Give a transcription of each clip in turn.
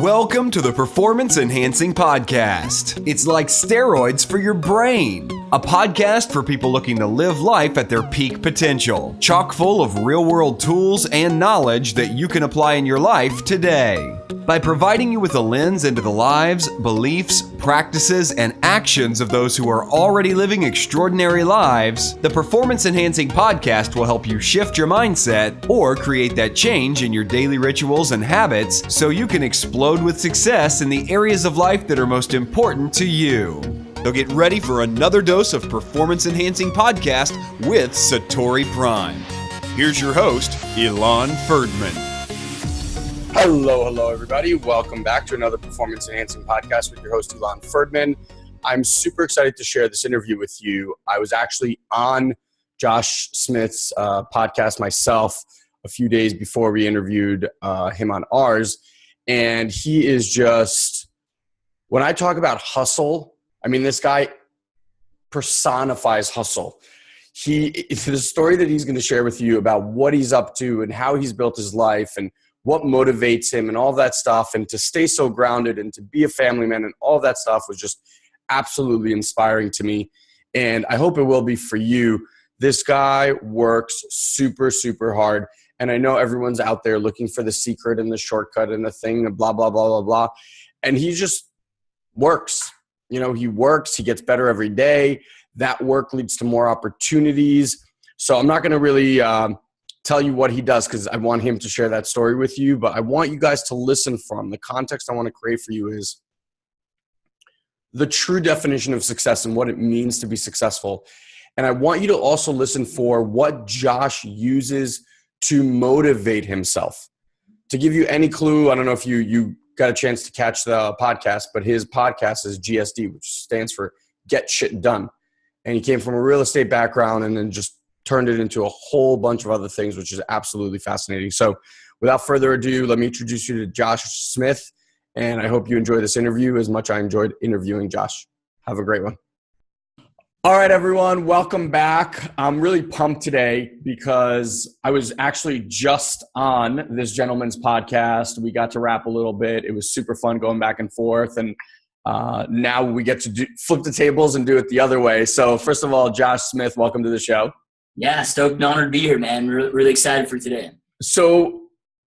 Welcome to the Performance Enhancing Podcast. It's like steroids for your brain. A podcast for people looking to live life at their peak potential, chock full of real-world tools and knowledge that you can apply in your life today. By providing you with a lens into the lives, beliefs, practices, and actions of those who are already living extraordinary lives, the Performance Enhancing Podcast will help you shift your mindset or create that change in your daily rituals and habits so you can explode with success in the areas of life that are most important to you. So get ready for another dose of Performance Enhancing Podcast with SatoriPrime. Here's your host, Ilan Ferdman. Hello, everybody. Welcome back to another Performance Enhancing Podcast with your host, Ilan Ferdman. I'm super excited to share this interview with you. I was actually on Josh Smith's podcast myself a few days before we interviewed him on ours. And he is just, when I talk about hustle, I mean, this guy personifies hustle. The story that he's going to share with you about what he's up to and how he's built his life and what motivates him and all that stuff, and to stay so grounded and to be a family man and all that stuff was just absolutely inspiring to me. And I hope it will be for you. This guy works super, super hard. And I know everyone's out there looking for the secret and the shortcut and the thing and blah, blah, blah, blah, blah. And he just works. You know, he works, he gets better every day. That work leads to more opportunities. So I'm not going to really tell you what he does because I want him to share that story with you. But I want you guys to listen from the context I want to create for you is the true definition of success and what it means to be successful. And I want you to also listen for what Josh uses to motivate himself. To give you any clue, I don't know if you got a chance to catch the podcast, but his podcast is GSD, which stands for Get Shit Done. And he came from a real estate background and then just turned it into a whole bunch of other things, which is absolutely fascinating. So without further ado, let me introduce you to Josh Smith. And I hope you enjoy this interview as much as I enjoyed interviewing Josh. Have a great one. All right, everyone, welcome back. I'm really pumped today because I was actually just on this gentleman's podcast. We got to rap a little bit. It was super fun going back and forth. And now we get to flip the tables and do it the other way. So first of all, Josh Smith, welcome to the show. Yeah, stoked and honored to be here, man. Really excited for today. So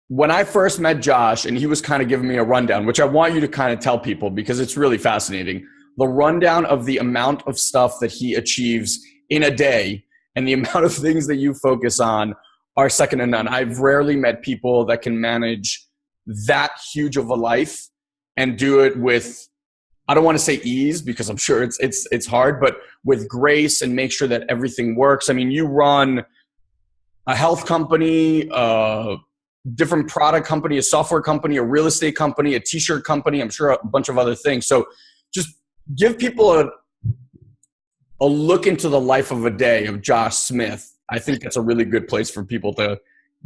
when I first met Josh and he was kind of giving me a rundown, which I want you to kind of tell people because it's really fascinating, the rundown of the amount of stuff that he achieves in a day and the amount of things that you focus on are second to none. I've rarely met people that can manage that huge of a life and do it with, I don't want to say ease because I'm sure it's hard, but with grace and make sure that everything works. I mean, you run a health company, a different product company, a software company, a real estate company, a t-shirt company, I'm sure a bunch of other things. So just give people a look into the life of a day of Josh Smith. I think that's a really good place for people to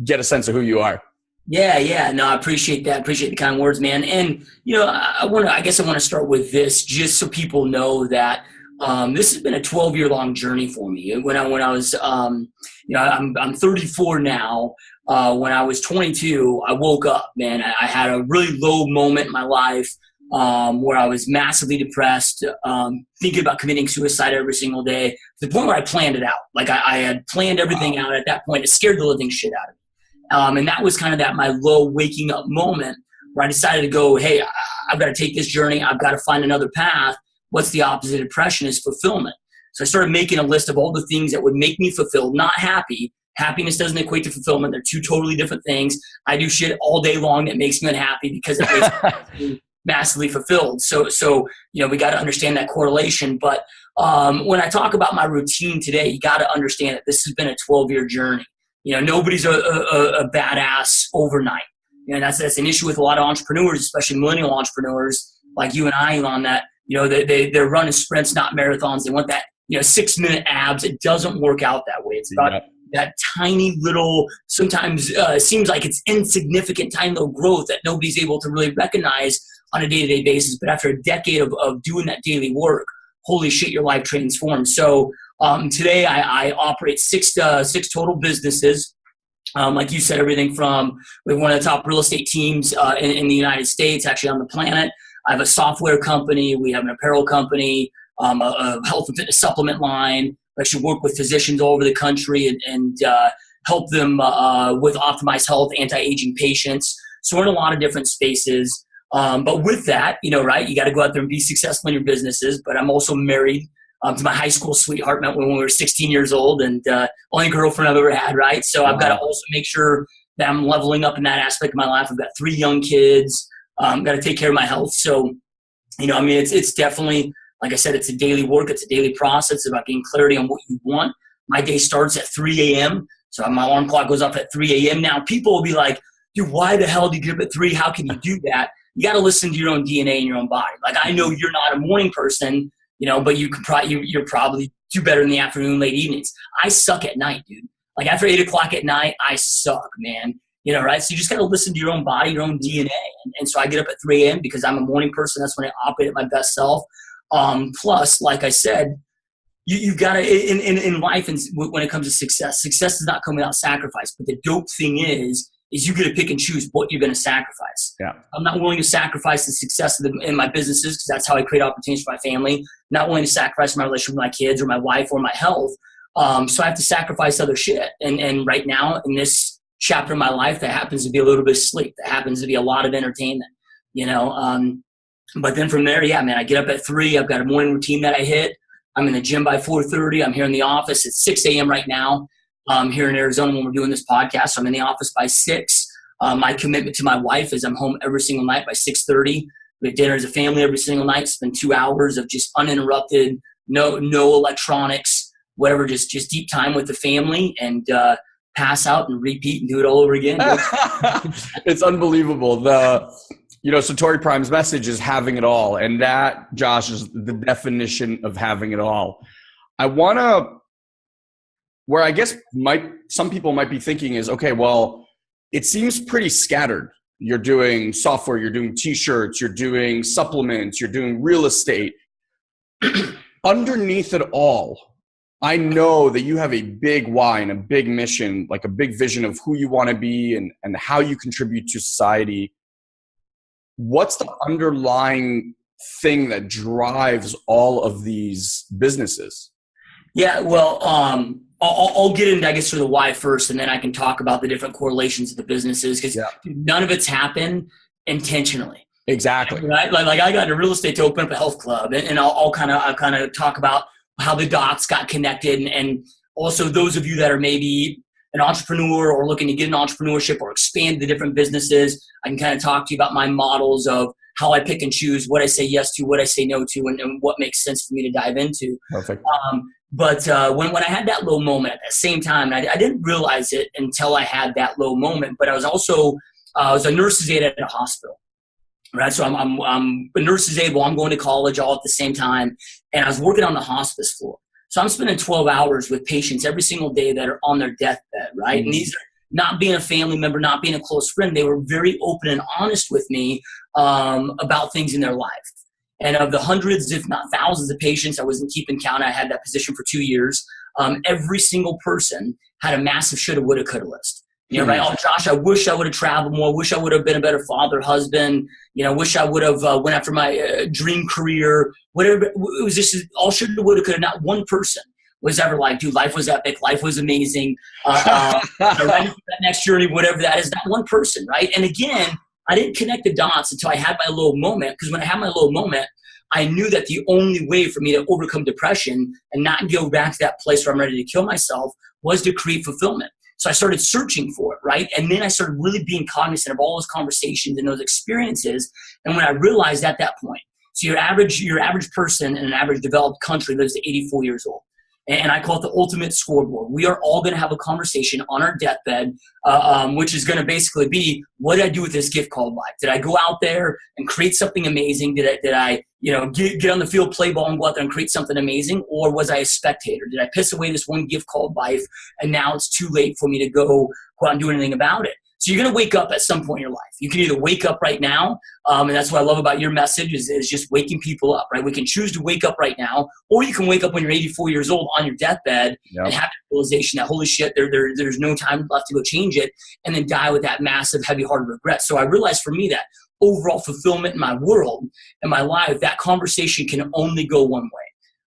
get a sense of who you are. Yeah. No, I appreciate that. Appreciate the kind words, man. And, I guess I want to start with this just so people know that this has been a 12-year long journey for me. When I was, I'm 34 now. When I was 22, I woke up, man. I had a really low moment in my life where I was massively depressed, thinking about committing suicide every single day, to the point where I planned it out. Like I had planned everything out at that point. It scared the living shit out of me. And that was kind of my low waking up moment where I decided to go, hey, I've got to take this journey. I've got to find another path. What's the opposite of depression is fulfillment. So I started making a list of all the things that would make me fulfilled, not happy. Happiness doesn't equate to fulfillment. They're two totally different things. I do shit all day long that makes me unhappy because it makes me massively fulfilled. So we got to understand that correlation. But when I talk about my routine today, you got to understand that this has been a 12-year journey. Nobody's a badass overnight. That's an issue with a lot of entrepreneurs, especially millennial entrepreneurs like you and I, on that, they're running sprints, not marathons. They want that, 6-minute abs. It doesn't work out that way. It's about that tiny little, sometimes seems like it's insignificant, tiny little growth that nobody's able to really recognize on a day-to-day basis. But after a decade of doing that daily work, holy shit, your life transforms. So today I operate six total businesses. Like you said, everything from, we have one of the top real estate teams in the United States, actually on the planet. I have a software company. We have an apparel company, a health and fitness supplement line. We actually work with physicians all over the country and help them with optimized health, anti-aging patients. So we're in a lot of different spaces. But with that, right, you got to go out there and be successful in your businesses. But I'm also married to my high school sweetheart, met when we were 16 years old, and only girlfriend I've ever had, right? So I've got to also make sure that I'm leveling up in that aspect of my life. I've got 3 young kids. Got to take care of my health. So, it's definitely, like I said, it's a daily work. It's a daily process. It's about getting clarity on what you want. My day starts at 3 a.m. So my alarm clock goes off at 3 a.m. Now, people will be like, dude, why the hell do you get up at 3? How can you do that? You got to listen to your own DNA and your own body. Like, I know you're not a morning person, but you can you're probably do better in the afternoon, late evenings. I suck at night, dude. Like, after 8 o'clock at night, I suck, man. Right? So you just got to listen to your own body, your own DNA. And so I get up at 3 a.m. because I'm a morning person. That's when I operate at my best self. Plus, like I said, you've got to, in life, and when it comes to success does not come without sacrifice. But the dope thing is you get to pick and choose what you're going to sacrifice. Yeah. I'm not willing to sacrifice the success in my businesses because that's how I create opportunities for my family. Not willing to sacrifice my relationship with my kids or my wife or my health. So I have to sacrifice other shit. And right now in this chapter of my life, that happens to be a little bit of sleep. That happens to be a lot of entertainment, But then from there, yeah, man, I get up at 3. I've got a morning routine that I hit. I'm in the gym by 4:30. I'm here in the office at 6 a.m. right now. Here in Arizona when we're doing this podcast. So I'm in the office by 6. My commitment to my wife is I'm home every single night by 6:30. We have dinner as a family every single night. Spend 2 hours of just uninterrupted, no electronics, whatever, just deep time with the family, and pass out and repeat and do it all over again. It's unbelievable. SatoriPrime's message is having it all. And that, Josh, is the definition of having it all. Where I guess some people might be thinking is, okay, well, it seems pretty scattered. You're doing software, you're doing t-shirts, you're doing supplements, you're doing real estate. Underneath it all, I know that you have a big why and a big mission, like a big vision of who you want to be and how you contribute to society. What's the underlying thing that drives all of these businesses? Yeah, well, I'll get into, I guess, sort of the why first, and then I can talk about the different correlations of the businesses, because none of it's happened intentionally. Exactly. Right? Like I got into real estate to open up a health club, and I'll kind of talk about how the dots got connected, and also those of you that are maybe an entrepreneur or looking to get an entrepreneurship or expand the different businesses, I can kind of talk to you about my models of how I pick and choose what I say yes to, what I say no to, and what makes sense for me to dive into. Perfect. But when I had that low moment at the same time, I didn't realize it until I had that low moment, but I was also, I was a nurse's aide at a hospital, right? So I'm a nurse's aide while I'm going to college all at the same time. And I was working on the hospice floor. So I'm spending 12 hours with patients every single day that are on their deathbed, right? And these are not being a family member, not being a close friend. They were very open and honest with me about things in their life. And of the hundreds, if not thousands of patients, I wasn't keeping count. I had that position for 2 years. Every single person had a massive shoulda, woulda, coulda list. Right? Oh, Josh, I wish I would have traveled more. Wish I would have been a better father, husband. Wish I would have went after my dream career. Whatever. It was just all shoulda, woulda, coulda. Not one person was ever like, dude, life was epic. Life was amazing. Ready for that next journey, whatever that is. Not one person, right? And again, I didn't connect the dots until I had my low moment, because when I had my low moment, I knew that the only way for me to overcome depression and not go back to that place where I'm ready to kill myself was to create fulfillment. So I started searching for it, right? And then I started really being cognizant of all those conversations and those experiences. And when I realized at that point, so your average person in an average developed country lives to 84 years old. And I call it the ultimate scoreboard. We are all going to have a conversation on our deathbed, which is going to basically be, what did I do with this gift called life? Did I go out there and create something amazing? Did I get on the field, play ball, and go out there and create something amazing? Or was I a spectator? Did I piss away this one gift called life, and now it's too late for me to go out and do anything about it? So you're going to wake up at some point in your life. You can either wake up right now, and that's what I love about your message is just waking people up, right? We can choose to wake up right now, or you can wake up when you're 84 years old on your deathbed and have the realization that, holy shit, there's no time left to go change it, and then die with that massive, heavy-hearted regret. So I realized for me that overall fulfillment in my world and my life, that conversation can only go one way.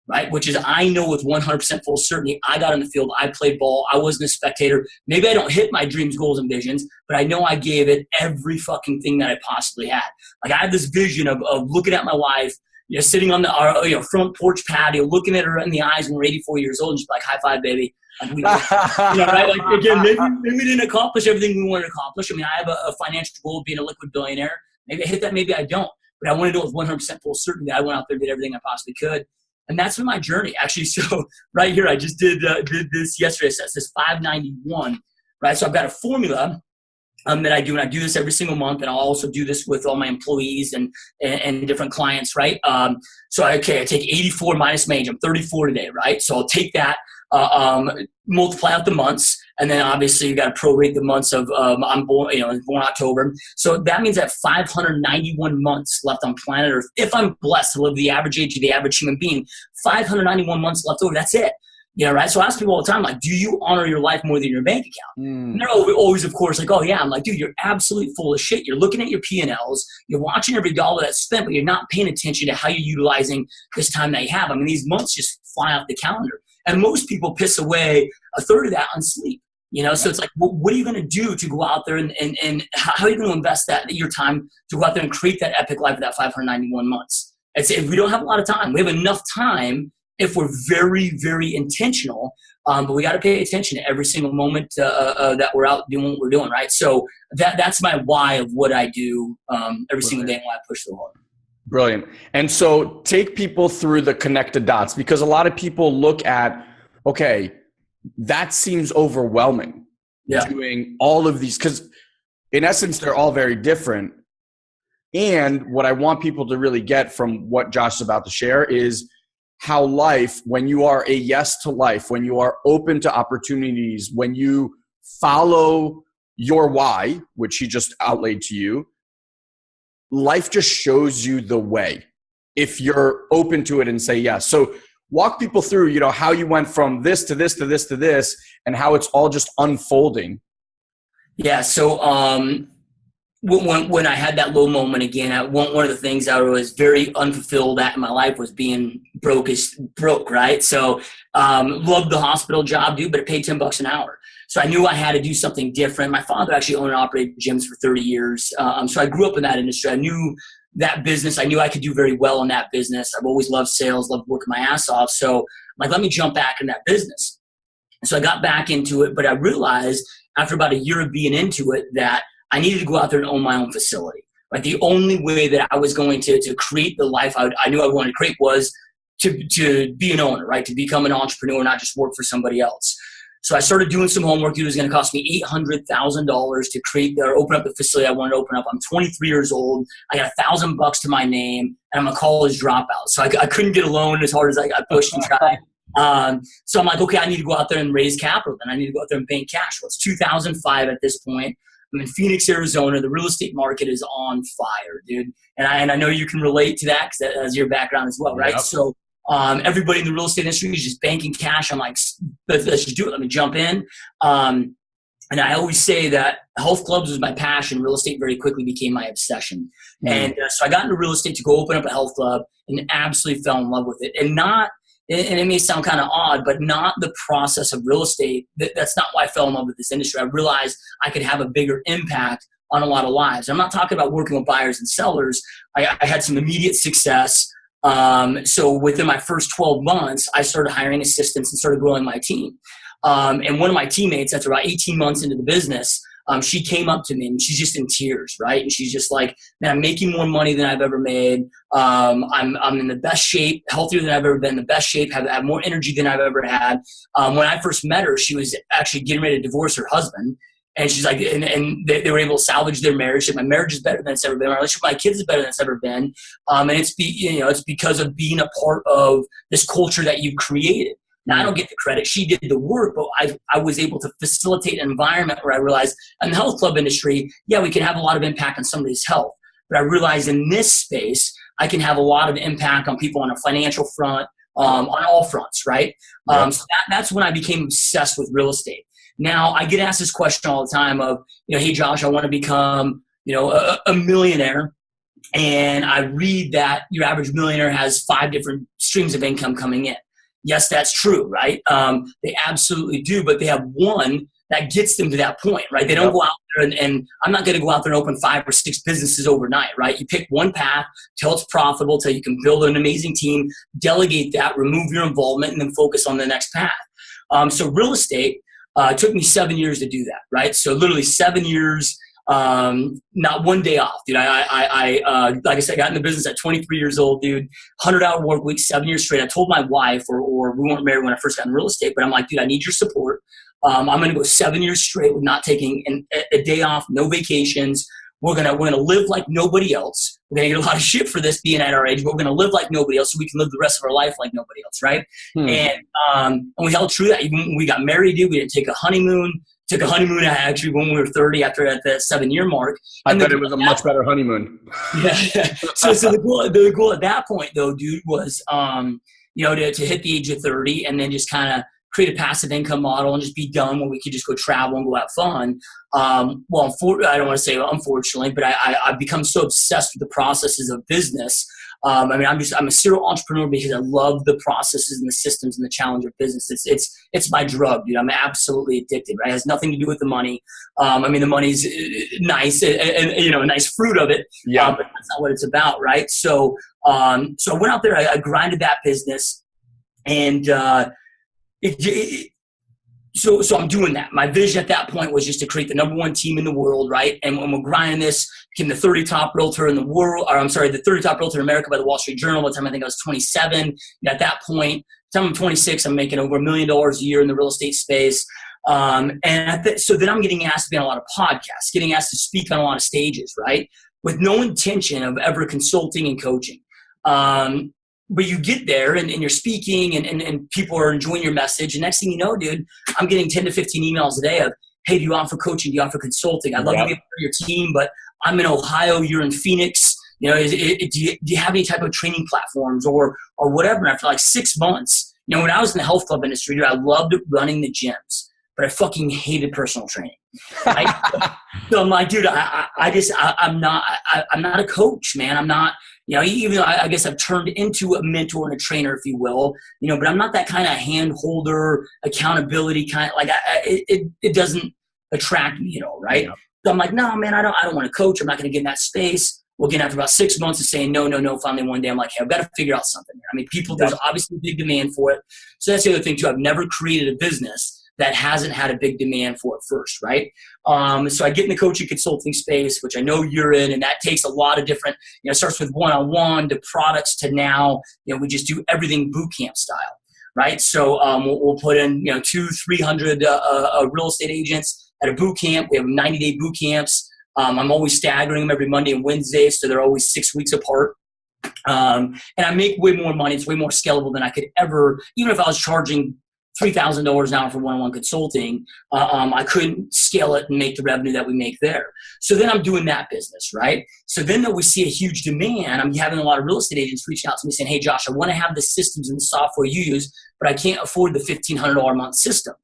Right? Which is, I know with 100% full certainty, I got in the field, I played ball, I wasn't a spectator. Maybe I don't hit my dreams, goals, and visions, but I know I gave it every fucking thing that I possibly had. Like, I had this vision of looking at my wife, sitting on the front porch patio, looking at her in the eyes when we're 84 years old, and she's like, high five, baby. Like, right? Like, again, maybe we didn't accomplish everything we wanted to accomplish. I mean, I have a financial goal of being a liquid billionaire. Maybe I hit that, maybe I don't. But I want to know with 100% full certainty that I went out there and did everything I possibly could. And that's been my journey, actually. So right here, I just did this yesterday. It says 591, right? So I've got a formula that I do, and I do this every single month, and I'll also do this with all my employees and different clients, right? So I take 84 minus my age. I'm 34 today, right? So I'll take that, multiply out the months, and then obviously you got to prorate the months of I'm born, born October. So that means that 591 months left on planet Earth. If I'm blessed to live the average age of the average human being, 591 months left over. That's it. Right? So I ask people all the time, like, do you honor your life more than your bank account? And they're always, of course, like, oh, yeah. I'm like, dude, you're absolutely full of shit. You're looking at your P&Ls. You're watching every dollar that's spent, but you're not paying attention to how you're utilizing this time that you have. I mean, these months just fly off the calendar. And most people piss away a third of that on sleep. So it's like, well, what are you going to do to go out there and how are you going to invest your time to go out there and create that epic life of that 591 months? If we don't have a lot of time, we have enough time if we're very, very intentional, but we got to pay attention to every single moment that we're out doing what we're doing, right? So that's my why of what I do every single day and why I push so hard. Brilliant. And so take people through the connected dots, because a lot of people look at, okay, that seems overwhelming, doing all of these, because in essence, they're all very different. And what I want people to really get from what Josh is about to share is how life, when you are a yes to life, when you are open to opportunities, when you follow your why, which he just outlaid to you, life just shows you the way if you're open to it and say yes. So walk people through, how you went from this to this to this to this and how it's all just unfolding. Yeah. So when I had that low moment again, one of the things I was very unfulfilled at in my life was being broke, right? So loved the hospital job, dude, but it paid $10 an hour. So I knew I had to do something different. My father actually owned and operated gyms for 30 years. So I grew up in that industry. I knew that business. I knew I could do very well in that business. I've always loved sales, loved working my ass off. So I'm like, let me jump back in that business. So I got back into it, but I realized after about a year of being into it that I needed to go out there and own my own facility. Like, the only way that I was going to create the life I knew I wanted to create was to be an owner, right? To become an entrepreneur, not just work for somebody else. So I started doing some homework. It was going to cost me $800,000 to create or open up the facility I wanted to open up. I'm 23 years old. I got $1,000 to my name, and I'm a college dropout. So I couldn't get a loan as hard as I pushed and tried. So I'm like, okay, I need to go out there and raise capital. Then I need to go out there and bank cash. Well, it's 2005 at this point. I'm in Phoenix, Arizona. The real estate market is on fire, dude. And I know you can relate to that because that is your background as well, right? Yep. So everybody in the real estate industry is just banking cash. I'm like, let's just do it. Let me jump in. And I always say that health clubs was my passion. Real estate very quickly became my obsession. And so I got into real estate to go open up a health club and absolutely fell in love with it. And it may sound kind of odd, but not the process of real estate. That's not why I fell in love with this industry. I realized I could have a bigger impact on a lot of lives. I'm not talking about working with buyers and sellers. I had some immediate success. So within my first 12 months, I started hiring assistants and started growing my team. And one of my teammates, after about 18 months into the business, she came up to me and she's just in tears, right? And she's just like, man, I'm making more money than I've ever made. I'm in the best shape, healthier than I've ever been, the best shape, have more energy than I've ever had. When I first met her, she was actually getting ready to divorce her husband. And she's like, and they were able to salvage their marriage. She said, my marriage is better than it's ever been. My relationship with my kids is better than it's ever been. And it's because of being a part of this culture that you've created. Now, I don't get the credit. She did the work, but I was able to facilitate an environment where I realized in the health club industry, yeah, we can have a lot of impact on somebody's health. But I realized in this space, I can have a lot of impact on people on a financial front, on all fronts, right? So that's when I became obsessed with real estate. Now, I get asked this question all the time of, hey, Josh, I want to become, a millionaire. And I read that your average millionaire has 5 different streams of income coming in. Yes, that's true, right? They absolutely do, but they have one that gets them to that point, right? They don't go out there and I'm not going to go out there and open 5 or 6 businesses overnight, right? You pick one path till it's profitable, till you can build an amazing team, delegate that, remove your involvement, and then focus on the next path. So real estate took me 7 years to do that, right? So literally 7 years, not one day off, dude. I like I said, I got in the business at 23 years old, dude, 100-hour work week, 7 years straight. I told my wife, or we weren't married when I first got in real estate, but I'm like, dude, I need your support. I'm going to go 7 years straight with not taking a day off, no vacations. We're gonna live like nobody else. We're gonna get a lot of shit for this being at our age, but we're gonna live like nobody else so we can live the rest of our life like nobody else, right? And we held true to that. Even when we got married, dude, we didn't take a honeymoon. Took a honeymoon actually when we were 30 after at the 7-year mark. I bet it was a much better honeymoon. Yeah. So the goal at that point though, dude, was to hit the age of 30 and then just kind of create a passive income model and just be done where we could just go travel and go have fun. I don't want to say unfortunately, but I've become so obsessed with the processes of business. I'm a serial entrepreneur because I love the processes and the systems and the challenge of business. It's my drug, dude. I'm absolutely addicted, right? It has nothing to do with the money. The money's nice and a nice fruit of it. Yeah. But that's not what it's about, right? So I went out there, I grinded that business and, So I'm doing that. My vision at that point was just to create the #1 team in the world, right? And when we're grinding this, became the 30 top realtor in the world, the 30 top realtor in America by the Wall Street Journal. By the time I think I was 27. At that point, by the time I'm 26, I'm making over $1 million a year in the real estate space. So then I'm getting asked to be on a lot of podcasts, getting asked to speak on a lot of stages, right? With no intention of ever consulting and coaching. But you get there and you're speaking and people are enjoying your message. And next thing you know, dude, I'm getting 10 to 15 emails a day of, hey, do you offer coaching? Do you offer consulting? I'd love to be a part of your team, but I'm in Ohio. You're in Phoenix. Do you have any type of training platforms or whatever? And after like 6 months, when I was in the health club industry, dude, I loved running the gyms, but I fucking hated personal training. Right? So I'm like, dude, I'm not a coach, man. I'm not. Even though I guess I've turned into a mentor and a trainer, if you will, but I'm not that kind of hand holder, accountability kind of like it doesn't attract me, right? Yeah. So I'm like, no, man, I don't want to coach. I'm not going to get in that space. Well, again, after about 6 months of saying no, finally one day I'm like, hey, I've got to figure out something here. There's obviously a big demand for it. So that's the other thing too. I've never created a business that hasn't had a big demand for it first, right? So I get in the coaching consulting space, which I know you're in, and that takes a lot of different, it starts with one-on-one to products to now, we just do everything boot camp style, right? So we'll put in, 200-300 real estate agents at a boot camp. We have 90-day boot camps. I'm always staggering them every Monday and Wednesday, so they're always 6 weeks apart. And I make way more money. It's way more scalable than I could ever, even if I was charging $3,000 an hour for one-on-one consulting, I couldn't scale it and make the revenue that we make there. So then I'm doing that business, right? So then that we see a huge demand, I'm having a lot of real estate agents reaching out to me saying, hey, Josh, I want to have the systems and the software you use, but I can't afford the $1,500 a month system.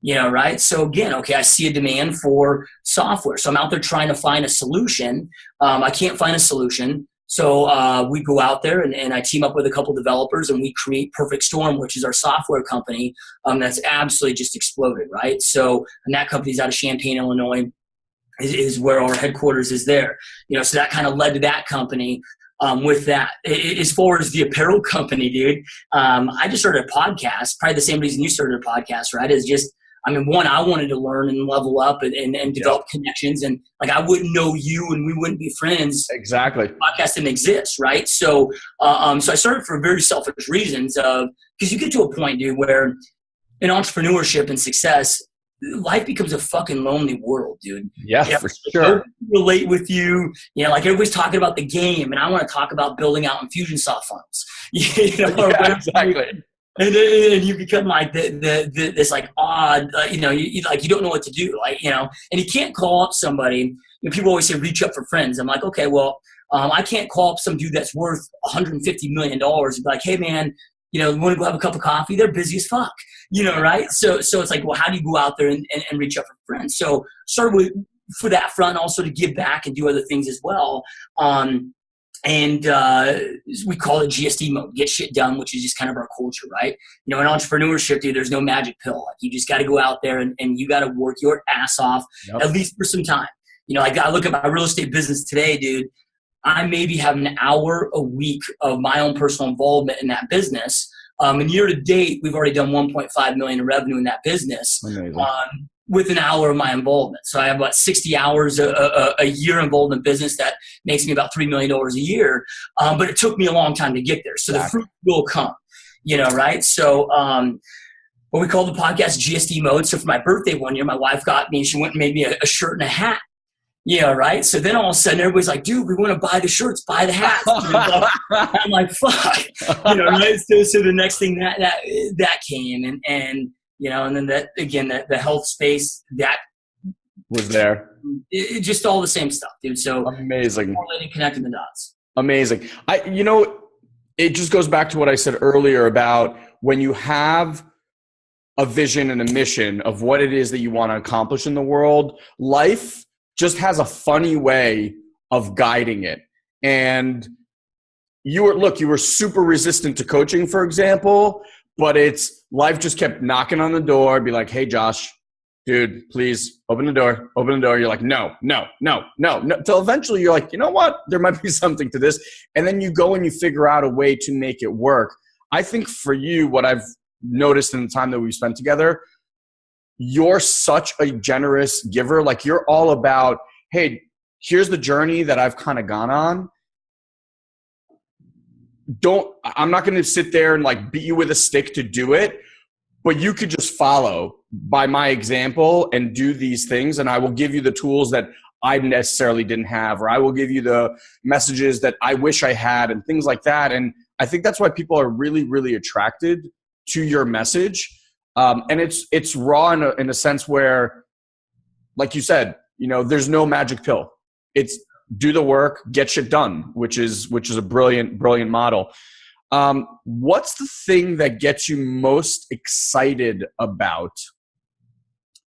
Right? So again, okay, I see a demand for software. So I'm out there trying to find a solution. I can't find a solution. So we go out there and I team up with a couple developers and we create Perfect Storm, which is our software company that's absolutely just exploded, right? So, and that company's out of Champaign, Illinois, is where our headquarters is there. So that kind of led to that company. With that, as far as the apparel company, dude, I just started a podcast, probably the same reason you started a podcast, right? Is just, one, I wanted to learn and level up and develop connections. And like, I wouldn't know you and we wouldn't be friends. Exactly. Podcast didn't exist. Right. So, so I started for very selfish reasons because you get to a point, dude, where in entrepreneurship and success, life becomes a fucking lonely world, dude. Yeah, for sure. Relate with you. Like everybody's talking about the game and I want to talk about building out Infusionsoft funnels. Yeah, exactly. and you become like this like odd, you don't know what to do, and you can't call up somebody. People always say reach up for friends. I'm like, okay, well, I can't call up some dude that's worth $150 million and be like, hey man, want to go have a cup of coffee? They're busy as fuck, right? So it's like, well, how do you go out there and reach out for friends? So started with for that front, also to give back and do other things as well. And we call it GSD mode, get shit done, which is just kind of our culture, right? In entrepreneurship, dude, there's no magic pill. Like, you just got to go out there and you got to work your ass off, at least for some time. Like, I look at my real estate business today, dude. I maybe have an hour a week of my own personal involvement in that business. And year to date, we've already done 1.5 million in revenue in that business. With an hour of my involvement. So I have about 60 hours a year involved in business. That makes me about $3 million a year. But it took me a long time to get there. So the fruit will come, right? So what we call the podcast GSD mode. So for my birthday one year, my wife got me, she went and made me a shirt and a hat. Right? So then all of a sudden everybody's like, dude, we want to buy the shirts, buy the hats. I'm like, fuck. Right? So the next thing that came and then that, again, the health space that was there. It just all the same stuff, dude. So amazing. Connecting the dots. Amazing. It just goes back to what I said earlier about when you have a vision and a mission of what it is that you want to accomplish in the world, life just has a funny way of guiding it. And you were super resistant to coaching, for example, but life just kept knocking on the door, be like, hey, Josh, dude, please open the door. You're like, no. Till eventually you're like, you know what? There might be something to this. And then you go and you figure out a way to make it work. I think for you, what I've noticed in the time that we've spent together, you're such a generous giver. Like, you're all about, hey, here's the journey that I've kind of gone on. I'm not going to sit there and like beat you with a stick to do it, but you could just follow by my example and do these things. And I will give you the tools that I necessarily didn't have, or I will give you the messages that I wish I had and things like that. And I think that's why people are really, really attracted to your message. And it's raw in a sense where, like you said, there's no magic pill. It's do the work, get shit done, which is a brilliant model. What's the thing that gets you most excited about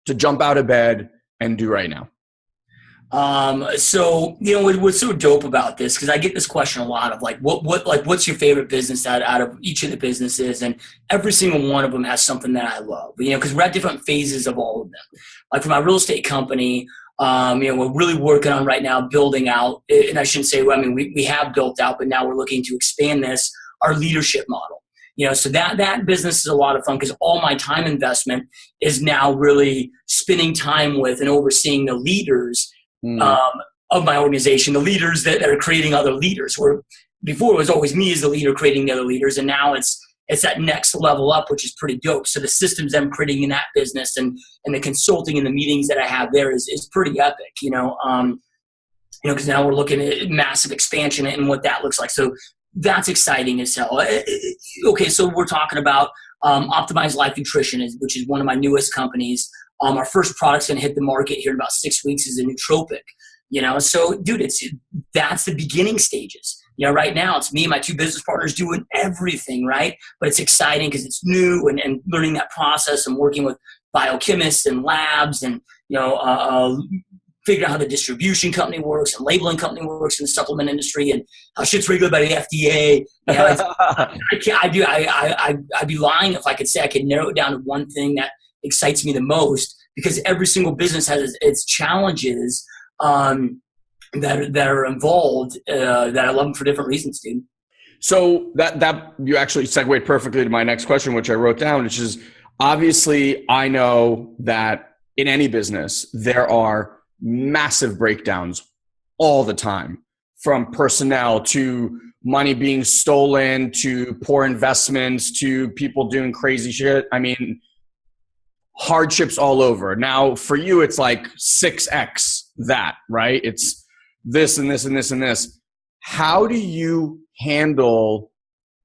to jump out of bed and do right now? So what's so dope about this, because I get this question a lot of like, what's your favorite business out of each of the businesses? And every single one of them has something that I love, because we're at different phases of all of them. Like for my real estate company, we're really working on right now building out, and I shouldn't say, we have built out, but now we're looking to expand our leadership model. So that business is a lot of fun because all my time investment is now really spending time with and overseeing the leaders of my organization, the leaders that are creating other leaders. Where before it was always me as the leader creating the other leaders, and now it's that next level up, which is pretty dope. So the systems I'm creating in that business and the consulting and the meetings that I have there is pretty epic, because now we're looking at massive expansion and what that looks like. So that's exciting as hell. Okay, so we're talking about Optimized Life Nutrition, which is one of my newest companies. Our first product's going to hit the market here in about 6 weeks is a nootropic. So dude, that's the beginning stages. Right now it's me and my two business partners doing everything, right? But it's exciting because it's new and learning that process and working with biochemists and labs and, figure out how the distribution company works and labeling company works in the supplement industry and how shit's regulated by the FDA. I'd be lying if I could say I could narrow it down to one thing that excites me the most, because every single business has its challenges that are involved that I love them for different reasons, dude. So that you actually segued perfectly to my next question, which I wrote down, which is obviously I know that in any business there are massive breakdowns all the time, from personnel to money being stolen to poor investments to people doing crazy shit. I mean, hardships all over. Now for you, it's like 6x that, right? It's this and this and this and this. How do you handle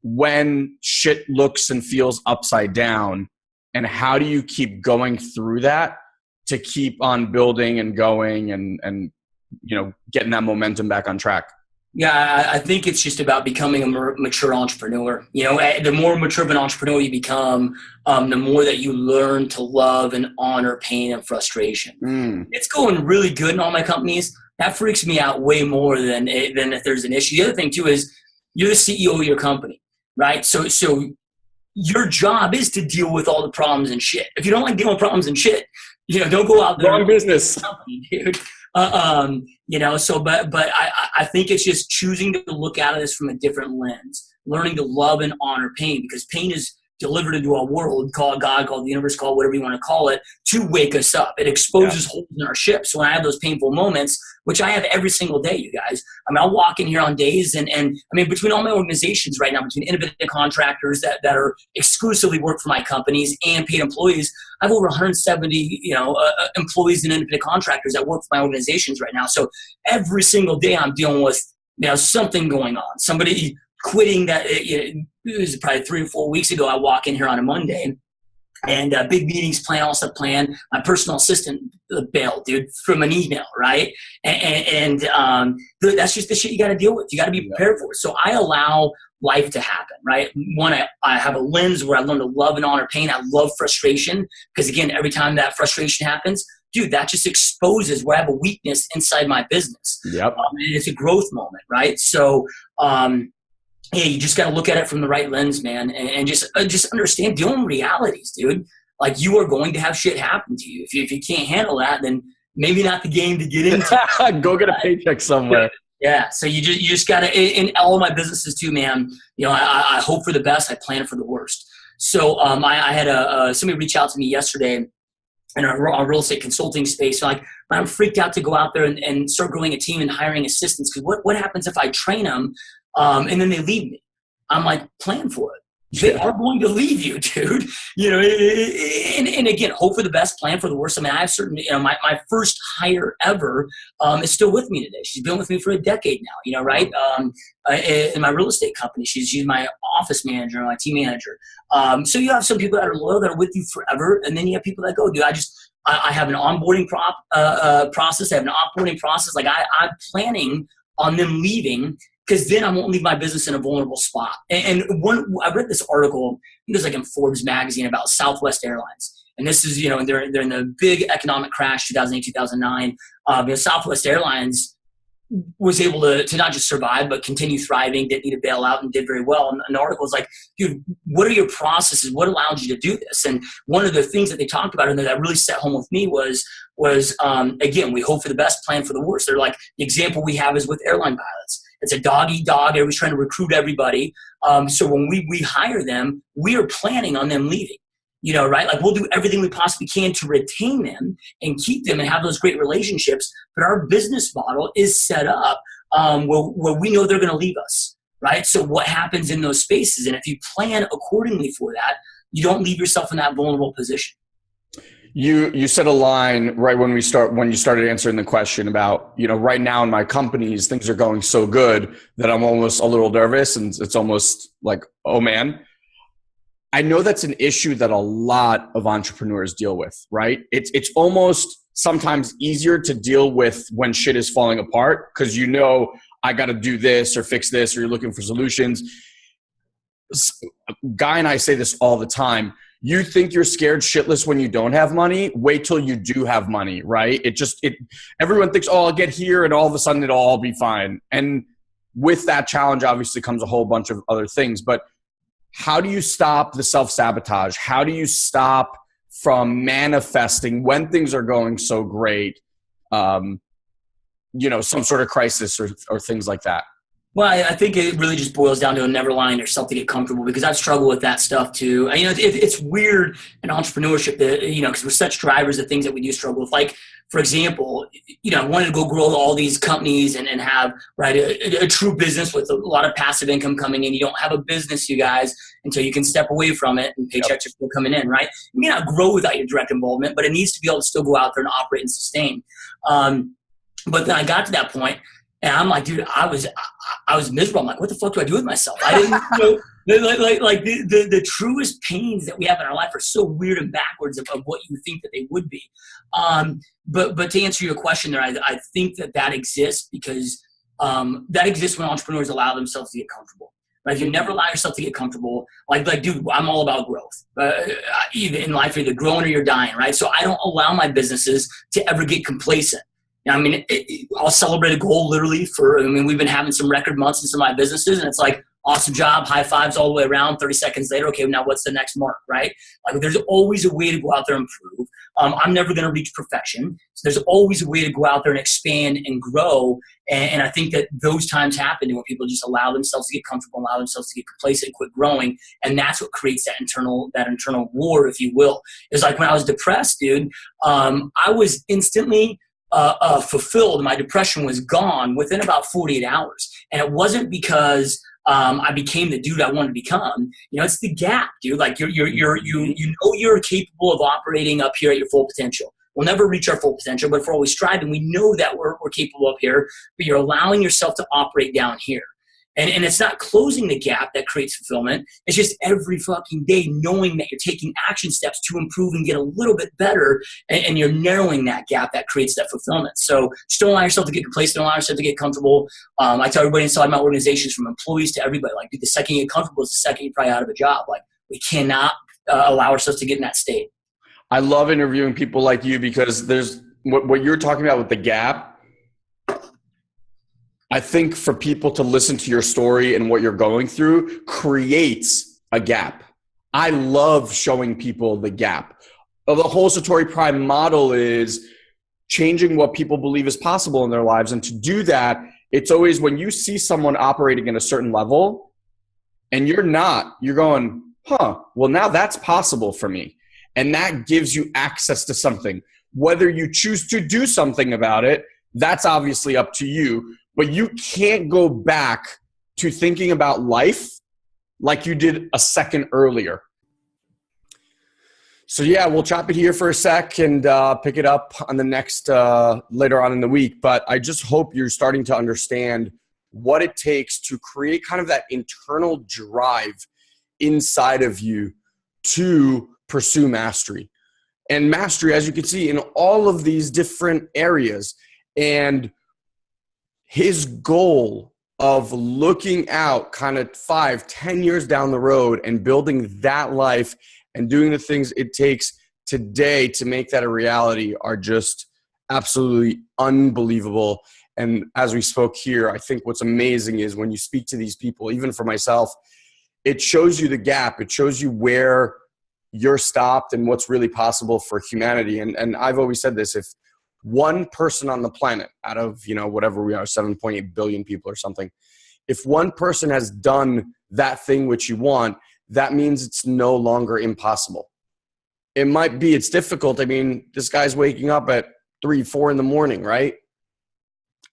when shit looks and feels upside down, and how do you keep going through that to keep on building and going and getting that momentum back on track? Yeah, I think it's just about becoming a mature entrepreneur. The more mature of an entrepreneur you become, the more that you learn to love and honor pain and frustration. It's going really good in all my companies. That freaks me out way more than if there's an issue. The other thing too is you're the CEO of your company, right? So your job is to deal with all the problems and shit. If you don't like dealing with problems and shit, don't go out there. Wrong business, company, dude. But I think it's just choosing to look at this from a different lens, learning to love and honor pain, because pain is delivered into our world, call it God, call it the universe, call it whatever you want to call it, to wake us up. It exposes holes in our ship. So when I have those painful moments, which I have every single day, you guys, I'll walk in here on days and between all my organizations right now, between independent contractors that are exclusively work for my companies and paid employees, I have over 170, employees and independent contractors that work for my organizations right now. So every single day I'm dealing with, something going on, somebody quitting. That it was probably 3 or 4 weeks ago. I walk in here on a Monday and big meetings planned, all stuff planned. My personal assistant bailed, dude, from an email, right? And that's just the shit you got to deal with. You got to be prepared for it. So I allow life to happen, right? One, I have a lens where I learn to love and honor pain. I love frustration because, again, every time that frustration happens, dude, that just exposes where I have a weakness inside my business. Yep. And it's a growth moment, right? So, you just got to look at it from the right lens, man, and just understand dealing with realities, dude. Like, you are going to have shit happen to you. If you can't handle that, then maybe not the game to get into. Go get a paycheck somewhere. Yeah. So you just got to, in all of my businesses too, man, I hope for the best. I plan for the worst. So I had somebody reach out to me yesterday in our real estate consulting space. So I'm freaked out to go out there and start growing a team and hiring assistants. Because what happens if I train them and then they leave me? I'm like, plan for it. They are going to leave you, dude. And again, hope for the best, plan for the worst. I have certain, my first hire ever is still with me today. She's been with me for a decade now, right? In my real estate company, she's my office manager, my team manager. So you have some people that are loyal, that are with you forever, and then you have people that go, dude, I have an onboarding process. I have an offboarding process. Like I'm planning on them leaving, because then I won't leave my business in a vulnerable spot. And I read this article, I think it was like in Forbes magazine, about Southwest Airlines. And this is, they're in the big economic crash, 2008, 2009. Southwest Airlines was able to not just survive, but continue thriving, didn't need a bailout, and did very well. And the article was like, dude, what are your processes? What allowed you to do this? And one of the things that they talked about and that really set home with me was again, we hope for the best, plan for the worst. They're like, the example we have is with airline pilots. It's a dog-eat-dog. Everybody's trying to recruit everybody. So when we hire them, we are planning on them leaving. Right? Like, we'll do everything we possibly can to retain them and keep them and have those great relationships. But our business model is set up where we know they're going to leave us, right? So what happens in those spaces? And if you plan accordingly for that, you don't leave yourself in that vulnerable position. You said a line right when you started answering the question about, right now in my companies, things are going so good that I'm almost a little nervous, and it's almost like, oh man. I know that's an issue that a lot of entrepreneurs deal with, right? It's almost sometimes easier to deal with when shit is falling apart, because I got to do this or fix this, or you're looking for solutions. Guy and I say this all the time. You think you're scared shitless when you don't have money? Wait till you do have money, right? Everyone thinks, oh, I'll get here and all of a sudden it'll all be fine. And with that challenge, obviously comes a whole bunch of other things. But how do you stop the self-sabotage? How do you stop from manifesting when things are going so great, some sort of crisis or things like that? Well, I think it really just boils down to a never lying to yourself to get comfortable, because I've struggled with that stuff too. It's weird in entrepreneurship that, because we're such drivers of things that we do struggle with. Like, for example, I wanted to go grow all these companies and have, right, a true business with a lot of passive income coming in. You don't have a business, you guys, until you can step away from it and paychecks are still coming in, right? You may not grow without your direct involvement, but it needs to be able to still go out there and operate and sustain. But then I got to that point, and I'm like, dude, I was miserable. I'm like, what the fuck do I do with myself? I didn't, The truest pains that we have in our life are so weird and backwards of what you think that they would be. But to answer your question there, I think that exists because that exists when entrepreneurs allow themselves to get comfortable. Right? If you never allow yourself to get comfortable, like dude, I'm all about growth. Even in life, you're either growing or you're dying, right? So I don't allow my businesses to ever get complacent. I mean, I'll celebrate a goal literally we've been having some record months in some of my businesses, and it's like, awesome job, high fives all the way around, 30 seconds later, okay, now what's the next mark, right? Like there's always a way to go out there and improve. I'm never going to reach perfection. So there's always a way to go out there and expand and grow. And I think that those times happen when people just allow themselves to get comfortable, allow themselves to get complacent and quit growing. And that's what creates that internal war, if you will. It's like when I was depressed, dude, I was instantly fulfilled. My depression was gone within about 48 hours. And it wasn't because I became the dude I wanted to become. It's the gap, dude. Like you know you're capable of operating up here at your full potential. We'll never reach our full potential, but if we're always striving, we know that we're capable up here, but you're allowing yourself to operate down here. And it's not closing the gap that creates fulfillment. It's just every fucking day knowing that you're taking action steps to improve and get a little bit better, and you're narrowing that gap that creates that fulfillment. So just don't allow yourself to get complacent. Don't allow yourself to get comfortable. I tell everybody inside my organizations, from employees to everybody, like, dude, the second you get comfortable is the second you're probably out of a job. Like, we cannot allow ourselves to get in that state. I love interviewing people like you because there's what you're talking about with the gap. I think for people to listen to your story and what you're going through creates a gap. I love showing people the gap. The whole SatoriPrime model is changing what people believe is possible in their lives. And to do that, it's always when you see someone operating at a certain level and you're not, you're going, well, now that's possible for me. And that gives you access to something. Whether you choose to do something about it, that's obviously up to you. But you can't go back to thinking about life like you did a second earlier. So yeah, we'll chop it here for a sec and pick it up on the next later on in the week. But I just hope you're starting to understand what it takes to create kind of that internal drive inside of you to pursue mastery. And mastery, as you can see, in all of these different areas. And his goal of looking out kind of 5-10 years down the road and building that life and doing the things it takes today to make that a reality are just absolutely unbelievable. And as we spoke here, I think what's amazing is when you speak to these people, even for myself, it shows you the gap. It shows you where you're stopped and what's really possible for humanity. And I've always said this, if one person on the planet out of, whatever we are, 7.8 billion people or something, if one person has done that thing which you want, that means it's no longer impossible. It might be, it's difficult. I mean, this guy's waking up at 3-4 in the morning, right?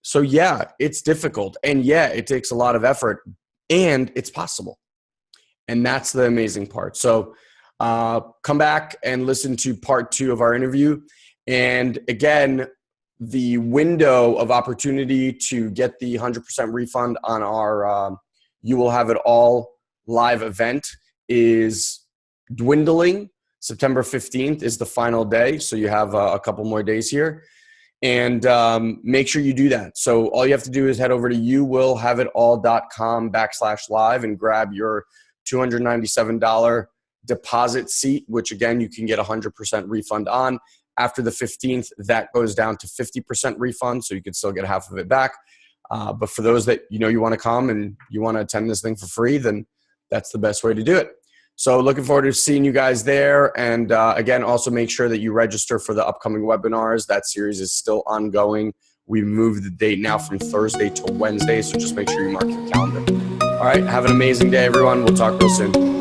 So yeah, it's difficult. And yeah, it takes a lot of effort and it's possible. And that's the amazing part. So come back and listen to part 2 of our interview. And again, the window of opportunity to get the 100% refund on our You Will Have It All live event is dwindling. September 15th is the final day. So you have a couple more days here. And make sure you do that. So all you have to do is head over to youwillhaveitall.com/live and grab your $297 deposit seat, which again, you can get 100% refund on. After the 15th, that goes down to 50% refund, so you can still get half of it back. But for those that you want to come and you want to attend this thing for free, then that's the best way to do it. So looking forward to seeing you guys there. And again, also make sure that you register for the upcoming webinars. That series is still ongoing. We moved the date now from Thursday to Wednesday, so just make sure you mark your calendar. All right, have an amazing day, everyone. We'll talk real soon.